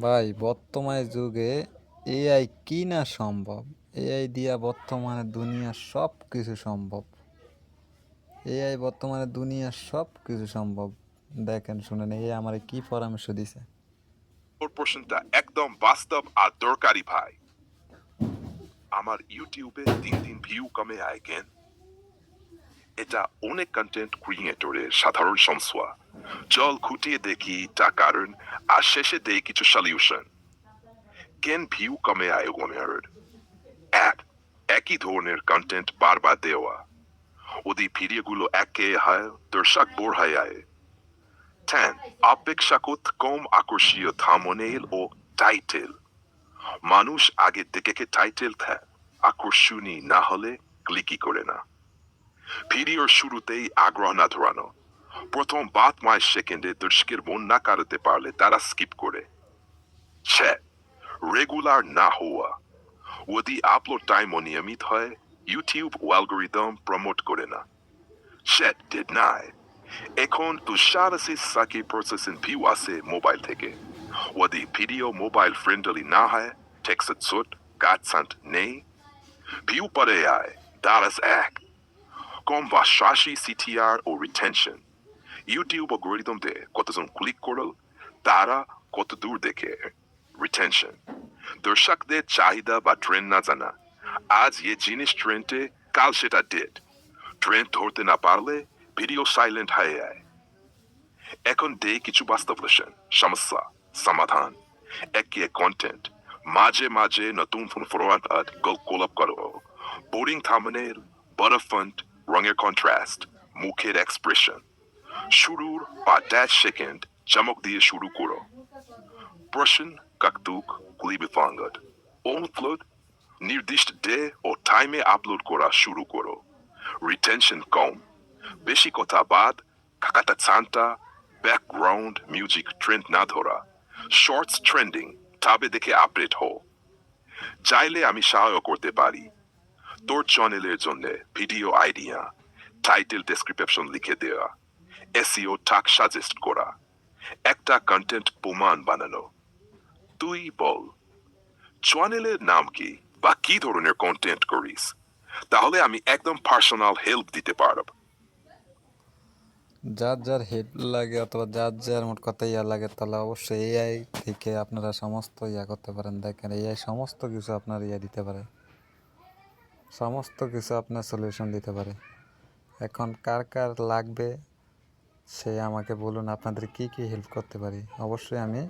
ভাই বর্তমান যুগে এআই কি না সম্ভব। এআই দিয়া বর্তমানে দুনিয়ার সব কিছু সম্ভব। এআই বর্তমানে দুনিয়ার সব কিছু সম্ভব। দেখেন শুনেন এই আমার কি পরামর্শ দিছে। ওর প্রশ্নটা একদম বাস্তব আর দরকারি ভাই। আমার ইউটিউবে 3 ভিউ কমে আয় কেন? এটা অনেক কন্টেন্ট ক্রিয়েটরের সাধারণ সমস্যা। জল খুঁটিয়ে দেখি তা কারণ, আর শেষে দেই কিছু সলিউশন। কেন ভিউ কমে আয় ওনার? এক, একই ধরনের কন্টেন্ট বারবার দেওয়া। ওদি ভিডিওগুলো একে হয় দর্শক বোর হয়ে আয়। 10, অপেক্ষাকৃত কম আকর্ষণীয় থাম্বনেইল ও টাইটেল। মানুষ আগে দেখে টাইটেল আকর্ষণীয় না হলে ক্লিকই করে না। ভিডিওর শুরুতেই আগ্রহ না ধরানো। প্রথম 5 সেকেন্ডে দর্শকের মন না কাড়াতে পারলে তারা স্কিপ করে। 6, রেগুলার না হওয়া। যদি আপলোড টাইম অনিয়মিত হয় ইউটিউব অ্যালগরিদম প্রমোট করে না। 7, deny। এখন তো 87% ভিউ আসে মোবাইল থেকে। যদি ভিডিও মোবাইল ফ্রেন্ডলি না হয়, টেক্সট সুট কাটসান্ট নেই, ভিউ পরে আয়। দারাস এক, কম বা শাসি সিটিআর ও রিটেনশন। ইউটিউব অ্যালগরিদম দে কতজন ক্লিক করল, তারা কত দূর দেখে। রিটেনশন, দর্শকদের চাহিদা বা ট্রেন্ড না জানা। আজ এ জিনিস ট্রেন্ডে, কাল সেটা ডেট। ট্রেন্ড ধরতে না পারলে ভিডিও সাইলেন্ট হয়ে যায়। এখন দে কিছু বাস্তব সমস্যা সমাধান। একে কন্টেন্ট, মাঝে মাঝে নতুন ফরওয়ার্ড গোলাপ করো। বোরিং থাম্বনেইল, বাটার ফন্ট, রঙের কন্ট্রাস্ট, মুখের এক্সপ্রেশন। শুরুর 5 সেকেন্ড চমক দিয়ে শুরু করো। প্রশ্ন কাকতুক লিবিফাঙ্গড ওনফ্লোড, নির্দিষ্ট ডে ও টাইমে আপলোড করা শুরু করো। রিটেনশন কম, বেশি কথা বাদ, কাকাটা সান্টা, ব্যাকগ্রাউন্ড মিউজিক ট্রেন্ড না ধরা। শর্টস ট্রেন্ডিং, তবে দেখে আপডেট হও। চাইলে আমি সহায়তা করতে পারি। তোর চ্যানেলের জন্য ভিডিও আইডিয়া, টাইটেল ডেসক্রিপশন লিখে দেওয়া, এসইও টাক সাজেস্ট করা, একটা কন্টেন্ট প্রমাণ বানানো। তুই বল চ্যানেলের নাম কি বা কি ধরনের কন্টেন্ট করিস, তাহলে আমি একদম পার্সোনাল হেল্প দিতে পারব। যার যার হেড লাগে অথবা যার যার মোট কথা লাগে তাহলে অবশ্যই এআই থেকে আপনারা সমস্ত করতে পারেন। দেখেন এআই সমস্ত কিছু আপনার দিতে পারে, সমস্ত কিছু আপনার সলিউশন দিতে পারে। এখন কার কার লাগবে সে আমাকে বলুন, আপনাদের কি কি হেল্প করতে পারি। অবশ্যই আমি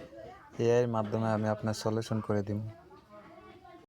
এআইয়ের মাধ্যমে আমি আপনার সলিউশন করে দিব।